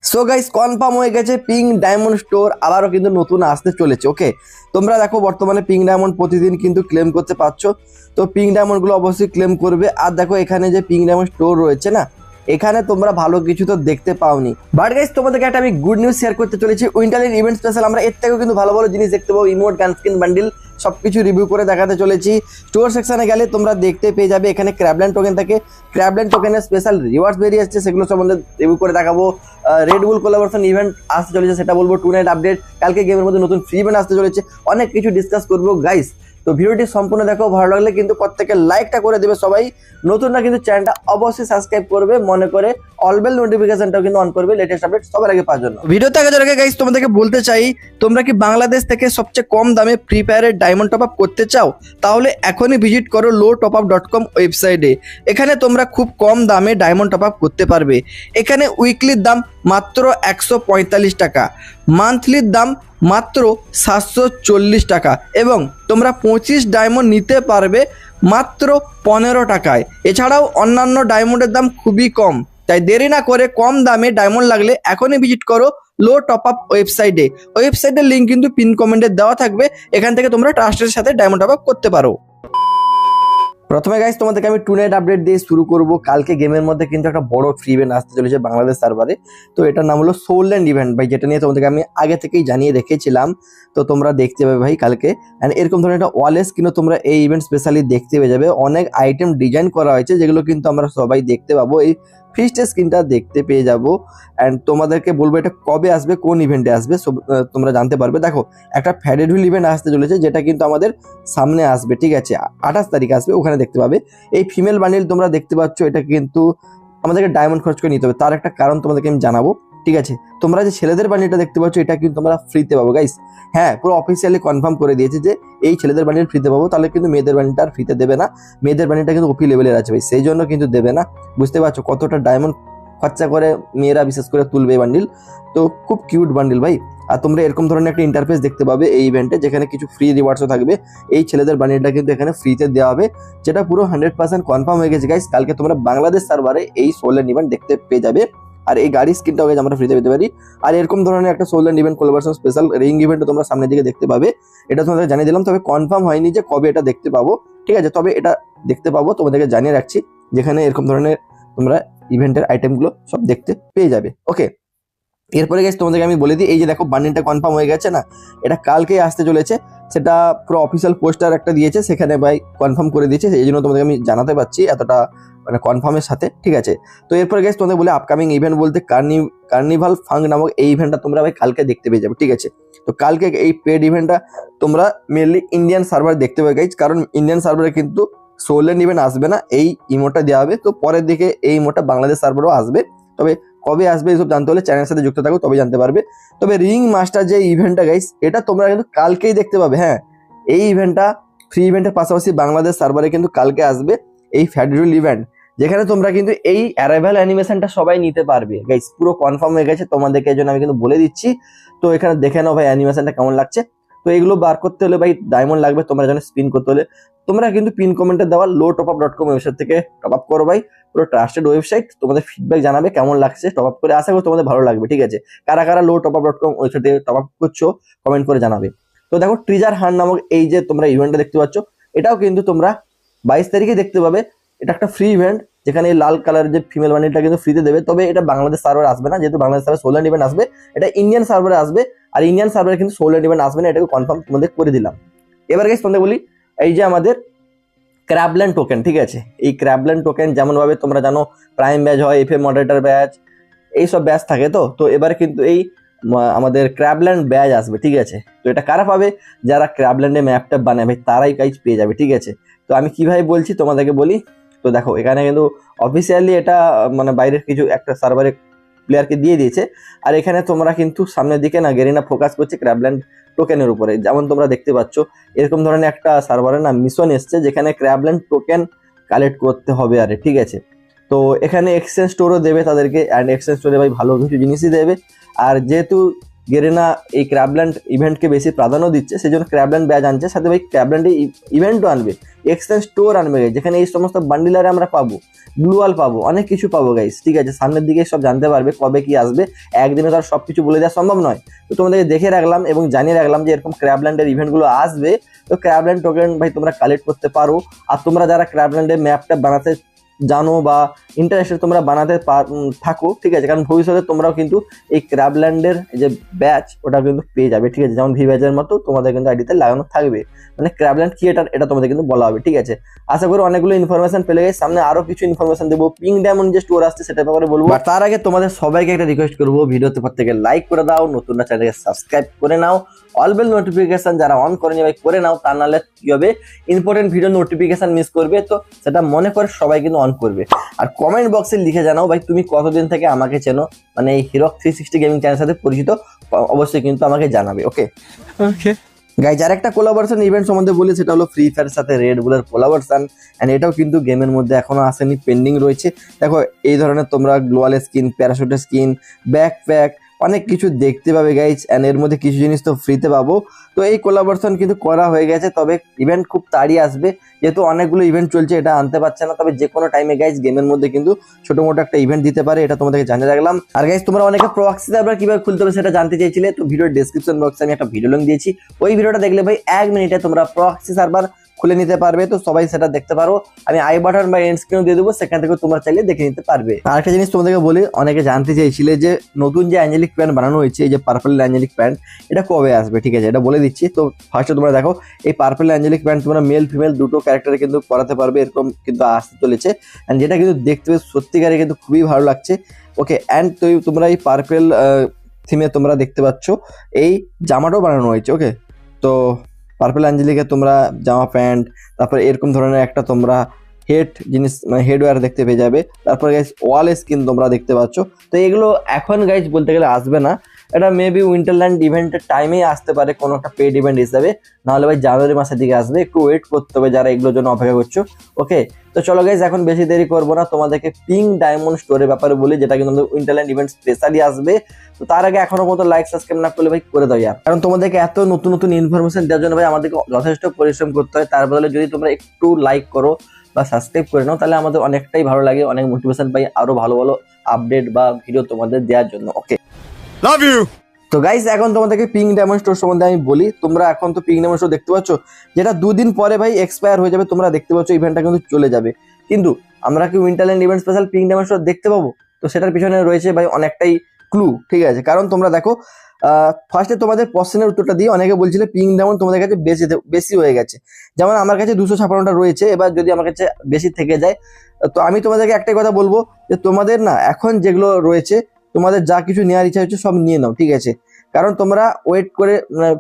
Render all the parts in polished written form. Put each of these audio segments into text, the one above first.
So guys confirm হয়ে গেছে pink diamond store আবারও কিন্তু নতুন আসতে চলেছে। ওকে, তোমরা দেখো বর্তমানে পিঙ্ক ডায়মন্ড প্রতিদিন কিন্তু ক্লেম করতে পারছো, তো পিঙ্ক ডায়মন্ড গুলো অবশ্যই ক্লেম করবে। আর দেখো এখানে যে পিঙ্ক ডায়মন্ড স্টোর রয়েছে না, এখানে তোমরা ভালো কিছু তো দেখতে পাওনি, বাট গাইস তোমাদেরকে একটা আমি গুড নিউজ শেয়ার করতে চলেছি। উইন্টারের ইভেন্ট স্পেশাল আমরা এর থেকেও কিন্তু ভালো ভালো জিনিস দেখতে পাবো। ইমোট, গান স্কিন, বান্ডিল সবকিছু রিভিউ করে দেখাতে চলেছি। স্টোর সেকশনে গেলে তোমরা দেখতে পেয়ে যাবে এখানে ক্র্যাবল্যান্ড টোকেন থাকে। ক্র্যাবল্যান্ড টোকেনের স্পেশাল রিওয়ার্ডস বেরিয়ে আসছে, সেগুলো সম্বন্ধে রিভিউ করে দেখাবো। রেড বুল কোলাবোরেশন ইভেন্ট আসতে চলেছে, সেটা বলবো। টু নাইট আপডেট, কালকে গেমের মধ্যে নতুন ফ্রি ইভেন্ট আসতে চলেছে, অনেক কিছু ডিসকাস করবো গাইস। তো ভিডিওটি সম্পূর্ণ দেখো, ভালো লাগলে কিন্তু প্রত্যেকে লাইকটা করে দেবে সবাই। নতুনরা কিন্তু চ্যানেলটা অবশ্যই সাবস্ক্রাইব করবে, মনে করে অল বেল নোটিফিকেশনটাও কিন্তু অন করবে লেটেস্ট আপডেট সবার আগে পাওয়ার জন্য। ভিডিওতে আগে যাওয়ার আগে গাইস তোমাদেরকে বলতে চাই, তোমরা কি বাংলাদেশ থেকে সবচেয়ে কম দামে ফ্রি ফায়ারের ডায়মন্ড টপ আপ করতে চাও? তাহলে এখনই ভিজিট করো lowtopup.com ওয়েবসাইটে। এখানে তোমরা খুব কম দামে ডায়মন্ড টপ আপ করতে পারবে। এখানে উইকলির দাম মাত্র 145 টাকা, মান্থলির দাম মাত্র 740 টাকা, এবং তোমরা 25 ডায়মন্ড নিতে পারবে মাত্র 15 টাকায়। এছাড়াও অন্যান্য ডায়মন্ডের দাম খুবই কম, তাই দেরি না করে কম দামে ডায়মন্ড লাগলে এখনই ভিজিট করো লো টপ আপ ওয়েবসাইটে। ওয়েবসাইটের লিঙ্ক কিন্তু পিন কমেন্টে দেওয়া থাকবে, এখান থেকে তোমরা ট্রাস্টের সাথে ডায়মন্ড টপ আপ করতে পারো। প্রথমে গাইস তোমাদেরকে আমি টু নাইট আপডেট দিয়ে শুরু করব। কালকে গেমের মধ্যে কিন্তু একটা বড় ফ্রি ইভেন্ট আসতে চলেছে বাংলাদেশ সার্ভারে। তো এটার নাম হলো সোলল্যান্ড ইভেন্ট ভাই, যেটা নিয়ে তোমাদেরকে আমি আগে থেকেই জানিয়ে রেখেছিলাম। তো তোমরা দেখতে পাবে ভাই কালকে, অ্যান্ড এরকম ধরনের একটা ওয়ালেস কিন্তু তোমরা এই ইভেন্ট স্পেশালি দেখতে পেয়ে যাবে। অনেক আইটেম ডিজাইন করা হয়েছে, যেগুলো কিন্তু আমরা সবাই দেখতে পাবো। এই ফিস্টের স্ক্রিনটা দেখতে পেয়ে যাবো, অ্যান্ড তোমাদেরকে বলবো এটা কবে আসবে, কোন ইভেন্টে আসবে সব তোমরা জানতে পারবে। দেখো একটা ফ্যাডেড হুইল ইভেন্ট আসতে চলেছে, যেটা কিন্তু আমাদের সামনে আসবে, ঠিক আছে, 28 তারিখ আসবে, ওখানে দেখতে পাবে। এই ফিমেল বান্ডিল তোমরা দেখতে পাচ্ছ, এটা কিন্তু আমাদেরকে ডায়মন্ড খরচ করে নিতে হবে। তার একটা কারণ তোমাদেরকে আমি জানাবো, ঠিক আছে। তোমরা যে ছেলেদের বান্ডিলটা দেখতে পাচ্ছ, এটা কিন্তু তোমরা ফ্রিতে পাবো গাইস। হ্যাঁ, পুরো অফিসিয়ালি কনফার্ম করে দিয়েছে যে এই ছেলেদের বান্ডিল ফ্রিতে পাবো। তাহলে কিন্তু মেয়েদের বান্ডিলটা আর ফ্রিতে দেবে না, মেয়েদের বান্ডিলটা কিন্তু ওপি লেভেলের আছে ভাই, সেই জন্য কিন্তু দেবে না। বুঝতে পারছো কতটা ডায়মন্ড খরচা করে মেয়েরা বিশেষ করে তুলবে এই বান্ডিল। তো খুব কিউট বান্ডিল ভাই। আর তোমরা এরকম ধরনের একটা ইন্টারফেস দেখতে পাবে এই ইভেন্টে, যেখানে কিছু ফ্রি রিওয়ার্ডসও থাকবে। এই ছেলেদের বান্ডিলটা কিন্তু এখানে ফ্রিতে দেওয়া হবে, যেটা পুরো 100% কনফার্ম হয়ে গেছে গাইস। কালকে তোমরা বাংলাদেশ সার্ভারে এই সোলল্যান্ড ইভেন্ট দেখতে পেয়ে যাবে। আর এই গাড়ির স্কিনটাও গাইস আমরা ফ্রিতে পেতে পারি। আর এরকম ধরনের একটা সোলল্যান্ড ইভেন্ট কোলাবোরেশন স্পেশাল রিং ইভেন্টও তোমরা সামনের দিকে দেখতে পাবে। এটা তোমাদের জানিয়ে দিলাম, তবে কনফার্ম হয়নি যে কবে এটা দেখতে পাবো, ঠিক আছে। তবে এটা দেখতে পাবো, তোমাদেরকে জানিয়ে রাখছি, যেখানে এরকম ধরনের তোমরা ইভেন্টের আইটেমগুলো সব দেখতে পেয়ে যাবে। ওকে, এরপরে গেছে তোমাদেরকে আমি বলে দিই, এই যে দেখো বান্ডিলটা কনফার্ম হয়ে গেছে না, এটা কালকেই আসতে চলেছে। সেটা পুরো অফিসিয়াল পোস্টার একটা দিয়েছে, সেখানে ভাই কনফার্ম করে দিয়েছে, এই জন্য তোমাদেরকে আমি জানাতে পারছি এতটা মানে কনফার্মের সাথে, ঠিক আছে। তো এরপরে গেছে তোমাদের বলে আপকামিং ইভেন্ট বলতে কার্নিভাল ফাঙ্ক নামক এই ইভেন্টটা তোমরা ভাই কালকে দেখতে পেয়ে যাবে, ঠিক আছে। তো কালকে এই পেড ইভেন্টটা তোমরা মেনলি ইন্ডিয়ান সার্ভার দেখতে পাবে গাইজ, কারণ ইন্ডিয়ান সার্ভারে কিন্তু সোলল্যান্ড ইভেন্ট আসবে না, এই ইমোটা দেওয়া হবে। তো পরের দিকে এই ইমোটা বাংলাদেশ সার্ভারও আসবে, তবে কবে আসবে এসব জানতে হলে চ্যানেলের সাথে যুক্ত থাকো, তবে জানতে পারবে। তবে রিং মাস্টার যে ইভেন্টটা গাইস, এটা তোমরা কিন্তু কালকেই দেখতে পাবে। হ্যাঁ, এই ইভেন্টটা ফ্রি ইভেন্টের পাশাপাশি বাংলাদেশ সার্ভারে কিন্তু কালকে আসবে এই ফ্যাডরুল ইভেন্ট, যেখানে তোমরা কিন্তু এই অ্যারাইভাল অ্যানিমেশনটা সবাই নিতে পারবে গাইস। পুরো কনফার্ম হয়ে গেছে, তোমাদেরকে এই জন্য আমি কিন্তু বলে দিচ্ছি। তো এখানে দেখে নাও ভাই অ্যানিমেশনটা কেমন লাগছে। তো এগুলো বার করতে হলে ভাই ডায়মন্ড লাগবে, তোমরা যেন স্পিন করতে হলে তোমরা কিন্তু পিন কমেন্টে দেওয়া lowtopup.com ওয়েবসাইট থেকে টপ আপ করো ভাই। পুরো ট্রাস্টেড ওয়েবসাইট, তোমাদের ফিডব্যাক জানাবে কেমন লাগছে টপ আপ করে, আশা করি তোমাদের ভালো লাগবে, ঠিক আছে। কারা কারা lowtopup.com ওয়েবসাইট থেকে টপ আপ করছো কমেন্ট করে জানাবে। তো দেখো ট্রিজার হান্ট নামক এই যে তোমরা ইভেন্টটা দেখতে পাচ্ছ, এটাও কিন্তু তোমরা 22 তারিখে দেখতে পাবে। এটা একটা ফ্রি ইভেন্ট, যেখানে এই লাল কালারের যে ফিমেল বান্ডিলটা কিন্তু ফ্রিতে দেবে। তবে এটা বাংলাদেশ সার্ভারে আসবে না, যেহেতু বাংলাদেশ সার্ভারে সোলল্যান্ড ইভেন্ট আসবে, এটা ইন্ডিয়ান সার্ভারে আসবে। আর ইন্ডিয়ান সার্ভারে কিন্তু সোলল্যান্ড ইভেন্ট আসবে না, এটাকে কনফার্ম তোমাদের করে দিলাম। এবার গাইস তোমাদের বলি, এই যে আমাদের ক্র্যাবল্যান্ড টোকেন, ঠিক আছে, এই ক্র্যাবল্যান্ড টোকেন যেমন ভাবে তোমরা জানো প্রাইম ব্যাচ হয়, এফএ মডারেটর ব্যাচ, এইসব ব্যাচ থাকে। তো এবারে কিন্তু এই আমাদের ক্র্যাবল্যান্ড ব্যাচ আসবে, ঠিক আছে। তো এটা কারা পাবে? যারা ক্র্যাবল্যান্ডে ম্যাপটা বানায় ভাই, তারাই গাইজ পেয়ে যাবে, ঠিক আছে। তো আমি কিভাবে বলছি তোমাদেরকে বলি। তো দেখো এখানে কিন্তু অফিসিয়ালি এটা মানে বাইরের কিছু একটা সার্ভারে প্লেয়ারকে দিয়ে দিয়েছে। আর এখানে তোমরা কিন্তু সামনের দিকে না গেরিনা ফোকাস করছে ক্র্যাবল্যান্ড টোকেনের উপরে, যেমন তোমরা দেখতে পাচ্ছ এরকম ধরনের একটা সার্ভারের না মিশন এসছে, যেখানে ক্র্যাবল্যান্ড টোকেন কালেক্ট করতে হবে আরে, ঠিক আছে। তো এখানে এক্সচেঞ্জ স্টোরও দেবে তাদেরকে, অ্যান্ড এক্সচেঞ্জ স্টোরে ভাই ভালো কিছু জিনিসই দেবে। আর যেহেতু গেরেনা এই ক্র্যাবল্যান্ড ইভেন্টকে বেশি প্রাধান্য দিচ্ছে, সেই জন্য ক্র্যাবল্যান্ড ব্যাজ আনছে, সাথে ভাই ক্র্যাবল্যান্ডে ইভেন্টও আনবে, এক্সচেঞ্জ স্টোর আনবে গাইজ, যেখানে এই সমস্ত বান্ডিলারে আমরা পাবো, গ্লুয়াল পাবো, অনেক কিছু পাবো গাইজ। ঠিক আছে, সামনের দিকে সব জানতে পারবে কবে কি আসবে, একদিনে তো আর সব কিছু বলে দেওয়া সম্ভব নয়। তো তোমাদেরকে দেখে রাখলাম এবং জানিয়ে রাখলাম যে এরকম ক্র্যাবল্যান্ডের ইভেন্টগুলো আসবে। তো ক্র্যাবল্যান্ড টোকেন ভাই তোমরা কালেক্ট করতে পারো। আর তোমরা যারা ক্র্যাবল্যান্ডের ম্যাপটা বানাতে জানো বা ইন্টারেস্টেড তোমরা বানাতে থাকো, ঠিক আছে, কারণ ভবিষ্যতে তোমরাও কিন্তু এই ক্র্যাবল্যান্ডের যে ব্যাচ ওটা কিন্তু পেয়ে যাবে। ঠিক আছে, যেমন ভি ব্যাচের মতো তোমাদের কিন্তু আইডিতে লাগানো থাকবে, মানে ক্র্যাবল্যান্ড ক্রিয়েটার এটা তোমাদের কিন্তু বলা হবে। ঠিক আছে, আশা করি অনেকগুলো ইনফরমেশন পেলে গেছে। সামনে আরো কিছু ইনফরমেশন দেবো, পিঙ্ক ডায়মন্ড যে স্টোর আসছে সেটার ব্যাপারে বলবো। আর তার আগে তোমাদের সবাইকে একটা রিকোয়েস্ট করবো, ভিডিওতে প্রত্যেকে লাইক করে দাও, নতুনরা চ্যানেলকে সাবস্ক্রাইব করে নাও, অল বেল নোটিফিকেশন যারা অন করেনি ভাই করে নাও, তা নাহলে কি হবে, ইম্পর্টেন্ট ভিডিও নোটিফিকেশন মিস করবে। তো সেটা মনে করে সবাই কিন্তু অন করবে। আর কমেন্ট বক্সে লিখে জানাও ভাই তুমি কতদিন থেকে আমাকে চেনো, মানে এই হিরক 360 গেমিং চ্যানেলের সাথে পরিচিত, অবশ্যই কিন্তু আমাকে জানাবে। ওকে ওকে গাইজ, আর একটা কোলাবোরেশন ইভেন্ট সম্বন্ধে বলি, সেটা হলো ফ্রি ফায়ারের সাথে রেড বুলের কোলাবোরেশন, এন্ড এটাও কিন্তু গেমের মধ্যে এখনো আসেনি, পেন্ডিং রয়েছে। দেখো এই ধরনের তোমরা গ্লোয়াল স্কিন, প্যারাশুটের স্কিন, ব্যাকপ্যাক, অনেক কিছু দেখতে পাবে গাইজ, এন্ড এর মধ্যে কিছু জিনিস তো ফ্রিতে পাবো। তো এই কোলাবোরেশন কিন্তু করা হয়ে গেছে, তবে ইভেন্ট খুব তাড়াতাড়ি আসবে, যেহেতু অনেকগুলো ইভেন্ট চলছে, এটা আনতে পারছে না। তবে যে কোনো টাইমে গাইজ গেমের মধ্যে কিন্তু ছোট মোটো একটা ইভেন্ট দিতে পারে, এটা তোমাদেরকে জানিয়ে রাখলাম। আর গাইজ তোমরা অনেকে প্রক্সি সার্ভার কিভাবে খুলতে হবে সেটা জানতে চাইছিলে, তো ভিডিওর ডেসক্রিপশন বক্সে আমি একটা ভিডিও লিংক দিয়েছি, ওই ভিডিওটা দেখলে ভাই 1 মিনিটে তোমরা প্রক্সি সার্ভার খুলে নিতে পারবে। তো সবাই সেটা দেখতে পারো, আমি আই বাটন বা এন্ড স্ক্রিনও দিয়ে দেবো, সেখান থেকে তোমরা চাইলে দেখে নিতে পারবে। আরেকটা জিনিস তোমাদেরকে বলি, অনেকে জানতে চাইছিলে যে নতুন যে অ্যাঞ্জেলিক প্যান্ট বানানো হয়েছে, এই যে পার্পল অ্যাঞ্জেলিক প্যান্ট, এটা কবে আসবে। ঠিক আছে, এটা বলে দিচ্ছি। তো ফার্স্টে তোমরা দেখো, এই পার্পল অ্যাঞ্জেলিক প্যান্ট তোমরা মেল ফিমেল দুটো ক্যারেক্টারে কিন্তু পরাতে পারবে, এরকম কিন্তু আসতে চলেছে, অ্যান্ড যেটা কিন্তু দেখতে সত্যিকারে কিন্তু খুবই ভালো লাগছে। ওকে, অ্যান্ড তো তোমরা এই পার্পল থিমে তোমরা দেখতে পাচ্ছ এই জামাটাও বানানো হয়েছে। ওকে, তো পার্পল অ্যাঞ্জেলিকে তোমরা জামা প্যান্ট, তারপরে এরকম ধরনের একটা তোমরা হেড জিনিস, মানে হেডওয়্যার দেখতে পেয়ে যাবে। তারপরে গাইজ ওয়াল স্কিন তোমরা দেখতে পাচ্ছ। তো এগুলো এখন গাইজ বলতে গেলে আসবে না, এটা মেবি উইন্টারল্যান্ড ইভেন্টের টাইমেই আসতে পারে, কোনো একটা পেড ইভেন্ট হিসাবে, নাহলে ভাই জানুয়ারি মাসের দিকে আসবে, একটু ওয়েট করতে হবে যারা এগুলোর জন্য অপেক্ষা করছো। ওকে, তো চলো গাইজ এখন বেশি দেরি করবো না, তোমাদেরকে পিঙ্ক ডায়মন্ড স্টোরের ব্যাপারে বলি, যেটা কিন্তু আমাদের উইন্টারল্যান্ড ইভেন্ট স্পেশালি আসবে। তো তার আগে এখনো মতো লাইক সাবস্ক্রাইব না করলে ভাই করে দাও ইয়ার, কারণ তোমাদেরকে এত নতুন নতুন ইনফরমেশন দেওয়ার জন্য ভাই আমাদেরকে যথেষ্ট পরিশ্রম করতে হয়। তার বদলে যদি তোমরা একটু লাইক করো বা সাবস্ক্রাইব করে নাও, তাহলে আমাদের অনেকটাই ভালো লাগে, অনেক মোটিভেশন পাই আরো ভালো ভালো আপডেট বা ভিডিও তোমাদের দেওয়ার জন্য। ওকে, লাভ ইউ। তো গাইস এখন তোমাদেরকে পিঙ্ক ডায়মন্ড স্টোর সম্বন্ধে আমি বলি। তোমরা এখন তো পিঙ্ক ডায়মন্ড স্টোর দেখতে পাচ্ছ, যেটা 2 দিন পরে ভাই এক্সপায়ার হয়ে যাবে। তোমরা দেখতে পাচ্ছ ইভেন্টটা কিন্তু চলে যাবে, কিন্তু আমরা কি Winterland event special pink diamond store দেখতে পাবো? তো সেটার পিছনে রয়েছে ভাই অনেকটাই ক্লু। ঠিক আছে, কারণ তোমরা দেখো, ফার্স্টে তোমাদের প্রশ্নের উত্তরটা দিয়ে অনেকে বলছিলে পিঙ্ক ডায়মন্ড তোমাদের কাছে বেশি হয়ে গেছে, যেমন আমার কাছে 256টা রয়েছে। এবার যদি আমার কাছে বেশি থেকে যায়, তো আমি তোমাদেরকে একটাই কথা বলবো যে তোমাদের না এখন যেগুলো রয়েছে, তোমাদের যা কিছু নেওয়ার ইচ্ছা হচ্ছে সব নিয়ে নাও। ঠিক আছে, কারণ তোমরা ওয়েট করে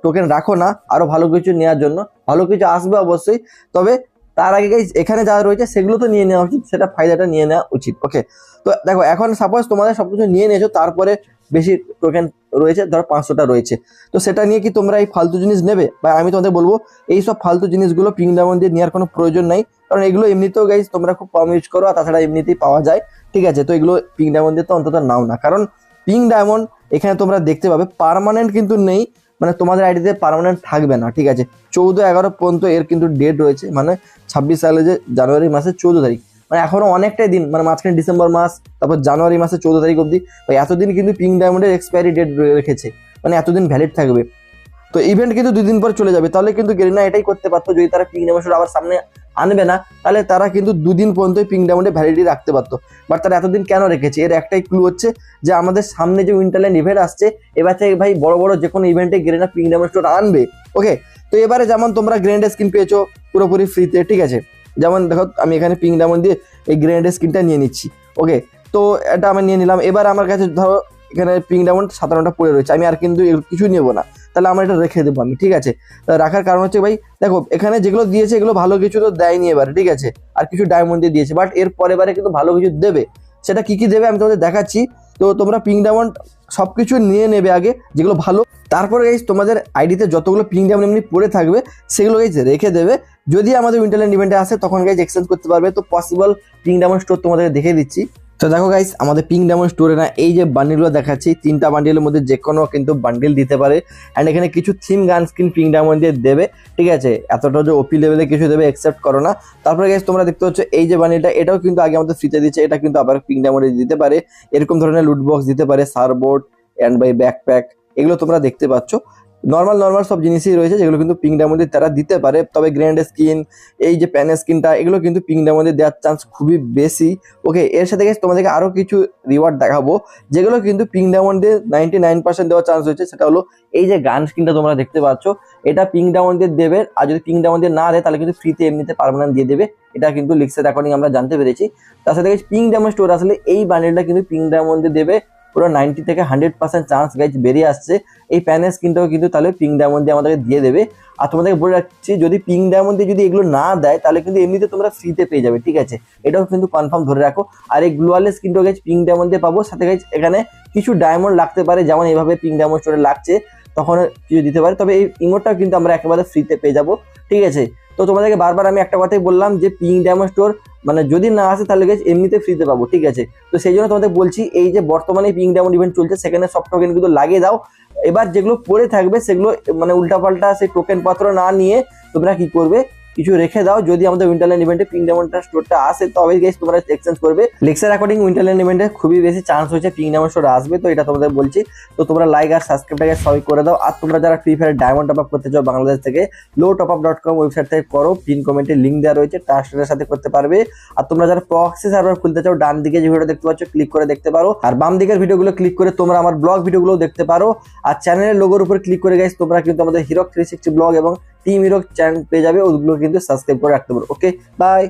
টোকেন রাখো না আরো ভালো কিছু নেওয়ার জন্য, ভালো কিছু আসবে অবশ্যই, তবে তার আগে এখানে যা রয়েছে সেগুলো তো নিয়ে নেওয়া উচিত, সেটা ফায়দাটা নিয়ে নেওয়া উচিত। ওকে, তো দেখো এখন সাপোজ তোমাদের সবকিছু নিয়ে নিয়েছো, তারপরে বেশি টোকেন রয়েছে, ধরো 500টা রয়েছে, তো সেটা নিয়ে কি তোমরা এই ফালতু জিনিস নেবে? বা আমি তোমাদের বলবো এই সব ফালতু জিনিসগুলো পিঙ্ক ডায়মন্ড দিয়ে নেওয়ার কোনো প্রয়োজন নাই, কারণ এগুলো এমনিতেও গাইজ তোমরা খুব কম ইউজ করো, আর তাছাড়া এমনিতেই পাওয়া যায়। ঠিক আছে, তো এগুলো পিঙ্ক ডায়মন্ড দিয়ে তো অন্তত নাও না, কারণ পিঙ্ক ডায়মন্ড এখানে তোমরা দেখতে পাবে পার্মানেন্ট কিন্তু নেই, মানে তোমাদের আইডিতে পার্মানেন্ট থাকবে না। ঠিক আছে, 14/11 পর্যন্ত এর কিন্তু ডেট রয়েছে, মানে 26 সালে যে জানুয়ারি মাসের 14 তারিখ, মানে এখনো অনেকটাই দিন, মানে মাঝখানে ডিসেম্বর মাস, তারপর জানুয়ারি মাসের 14 তারিখ অবধি, এতদিন কিন্তু পিঙ্ক ডায়মন্ডের এক্সপায়ারি ডেট রেখেছে, মানে এতদিন ভ্যালিড থাকবে। তো ইভেন্ট কিন্তু 2 দিন পর চলে যাবে, তাহলে কিন্তু গেরিনা এটাই করতে পারতো, যদি তারা পিঙ্ক ডায়মন্ড আবার সামনে আনবে না, তাহলে তারা কিন্তু 2 দিন পর্যন্ত পিঙ্ক ডায়মন্ডে ভ্যালিডিটি রাখতে পারতো। বাট তারা এতদিন কেন রেখেছে? এর একটাই ক্লু হচ্ছে যে আমাদের সামনে যে উইন্টারল্যান্ড ইভেন্ট আসছে, এবার থেকে ভাই বড় বড় যে কোনো ইভেন্টে গেরিনা পিঙ্ক ডায়মন্ড স্টোর আনবে। ওকে, তো এবারে যেমন তোমরা গ্র্যান্ড স্কিন পেয়েছো পুরোপুরি ফ্রিতে। ঠিক আছে, যেমন দেখো আমি এখানে পিঙ্ক ডায়মন্ড দিয়ে এই গ্র্যান্ড স্কিনটা নিয়ে নিচ্ছি। ওকে, তো এটা আমি নিয়ে নিলাম। এবার আমার কাছে ধরো এখানে পিঙ্ক ডায়মন্ড 57টা পড়ে রয়েছে, আমি আর কিন্তু কিছু নেবো না, তাহলে আমার এটা রেখে দেবো আমি। ঠিক আছে, রাখার কারণ হচ্ছে ভাই দেখো এখানে যেগুলো দিয়েছে এগুলো ভালো কিছু তো দেয়নি এবারে। ঠিক আছে, আর কিছু ডায়মন্ড দিয়ে দিয়েছে, বাট এর পরেবারে কিন্তু ভালো কিছু দেবে। সেটা কি কি দেবে আমি তোমাদের দেখাচ্ছি। তো তোমরা পিঙ্ক ডায়মন্ড সবকিছু নিয়ে নেবে আগে, যেগুলো ভালো, তারপরে গাইজ তোমাদের আইডিতে যতগুলো পিঙ্ক ডায়মন্ড এমনি পড়ে থাকবে সেগুলো গাইজ রেখে দেবে। যদি আমাদের উইন্টারল্যান্ড ইভেন্টে আসে তখন গাইজ এক্সচেঞ্জ করতে পারবে। তো পসিবল পিঙ্ক ডায়মন্ড স্টোর তোমাদের দেখে দিচ্ছি, তো দেখো গাইস, আমাদের পিঙ্ক ডায়মন্ড স্টোরে না এই যে বান্ডিলগুলো দেখাচ্ছি, 3টা বান্ডিলের মধ্যে যে কোনো কিন্তু বান্ডিল দিতে পারে। অ্যান্ড এখানে কিছু থিম গান স্কিন পিঙ্ক ডায়মন্ড দিয়ে দেবে, ঠিক আছে। এতটা যে ওপি লেভেলে কিছু দেবে এক্সেপ্ট করো না। তারপরে গাইস তোমরা দেখতে পাচ্ছ এই যে বান্ডিলটা, এটাও কিন্তু আগে আমাদের ফ্রিতে দিচ্ছে, এটা কিন্তু আবার পিঙ্ক ডায়মন্ডে দিতে পারে। এরকম ধরনের লুট বক্স দিতে পারে, সারবোর্ড অ্যান্ড বাই ব্যাকপ্যাক, এগুলো তোমরা দেখতে পাচ্ছ। নর্মাল সব জিনিসই রয়েছে যেগুলো কিন্তু পিঙ্ক ডায়মন্ডে তারা দিতে পারে। তবে গ্র্যান্ড স্কিন, এই যে প্যান স্কিনটা, এগুলো কিন্তু পিঙ্ক ডায়মন্ডে দেওয়ার চান্স খুবই বেশি। ওকে, এর সাথে গাইস তোমাদেরকে আরো কিছু রিওয়ার্ড দেখাবো যেগুলো কিন্তু পিঙ্ক ডায়মন্ডে 99% দেওয়ার চান্স হয়েছে। সেটা হলো এই যে গান স্কিনটা তোমরা দেখতে পাচ্ছ, এটা পিঙ্ক ডায়মন্ডে দেবে। আর যদি পিঙ্ক ডায়মন্ডে না দেয় তাহলে কিন্তু ফ্রিতে এমনিতে পার্মানেন্ট দিয়ে দেবে, এটা কিন্তু লিক্সের অ্যাকর্ডিং আমরা জানতে পেরেছি। তার সাথে পিঙ্ক ডায়মন্ড স্টোর আসলে এই বান্ডেলটা কিন্তু পিঙ্ক ডায়মন্ডে দেবে, পুরো 90 থেকে 100% চান্স গাইজ বেরিয়ে আসছে। এই প্যানের স্কিনটাও কিন্তু তাহলে পিঙ্ক ডায়মন্ড দিয়ে আমাদেরকে দিয়ে দেবে। আর তোমাদেরকে বলে রাখছি, যদি পিঙ্ক ডায়মন্ড দিয়ে যদি এগুলো না দেয় তাহলে কিন্তু এমনিতে তোমরা ফ্রিতে পেয়ে যাবে, ঠিক আছে। এটাও কিন্তু কনফার্ম ধরে রাখো। আর এই গ্লোয়ালের স্কিনটাও গাইজ পিঙ্ক ডায়মন্ড দিয়ে পাবো। সাথে গাইজ এখানে কিছু ডায়মন্ড লাগতে পারে, যেমন এইভাবে পিঙ্ক ডায়মন্ড স্টোরে লাগছে, তখন কিছু দিতে পারে। তবে এই ইমোটটাও কিন্তু আমরা একেবারে ফ্রিতে পেয়ে যাবো, ঠিক আছে। তো তোমাদেরকে বারবার আমি একটা কথাই বললাম যে পিঙ্ক ডায়মন্ড স্টোর মানে যদি না আসে তাহলে গাইজ এমনিতে ফ্রিতে পাবো, ঠিক আছে। তো সেই জন্য তোমাদের বলছি, এই যে বর্তমানে পিঙ্ক ডায়মন্ড ইভেন্ট চলছে সেখানে সব টোকেন কিন্তু লাগিয়ে দাও। এবার যেগুলো পড়ে থাকবে সেগুলো মানে উল্টাপাল্টা সেই টোকেন পত্র না নিয়ে তোমরা কি করবে, কিছু রেখে দাও। যদি আমাদের উইন্টারল্যান্ড ইভেন্টে পিঙ্ক ডায়মন্ডটা স্টোরটা আসে তবে গাইস তোমরা এক্সচেঞ্জ করবে। লেক্সার অ্যাকর্ডিং উইন্টারল্যান্ড ইভেন্টে খুবই বেশি চান্স হচ্ছে পিঙ্ক ডায়মন্ড স্টোর আসবে, তো এটা তোমাদের বলছি। তো তোমরা লাইক আর সাবস্ক্রাইবটাকে সবাই করে দাও। আর তোমরা যারা free fire diamond top up করতে চাও বাংলাদেশ থেকে, lowtopup.com ওয়েবসাইট থেকে করো, পিন কমেন্টে লিঙ্ক দেওয়া রয়েছে, ট্রাস্টের সাথে করতে পারবে। আর তোমরা যারা প্রক্সি সার্ভার খুলতে চাও, ডান দিকে যে ভিডিও দেখতে পাচ্ছ ক্লিক করে দেখতে পারো। আর বাম দিকের ভিডিওগুলো ক্লিক করে তোমরা আমার ব্লগ ভিডিওগুলো দেখতে পারো। আর চ্যানেলের লোগোর উপর ক্লিক করে গাইস তোমরা কিন্তু আমাদের হিরক 360 ব্লগ এবং টিম হিরক চ্যানেল পেয়ে যাবে, ওগুলো কিন্তু সাবস্ক্রাইব করে রাখতে পারো। ওকে, বাই।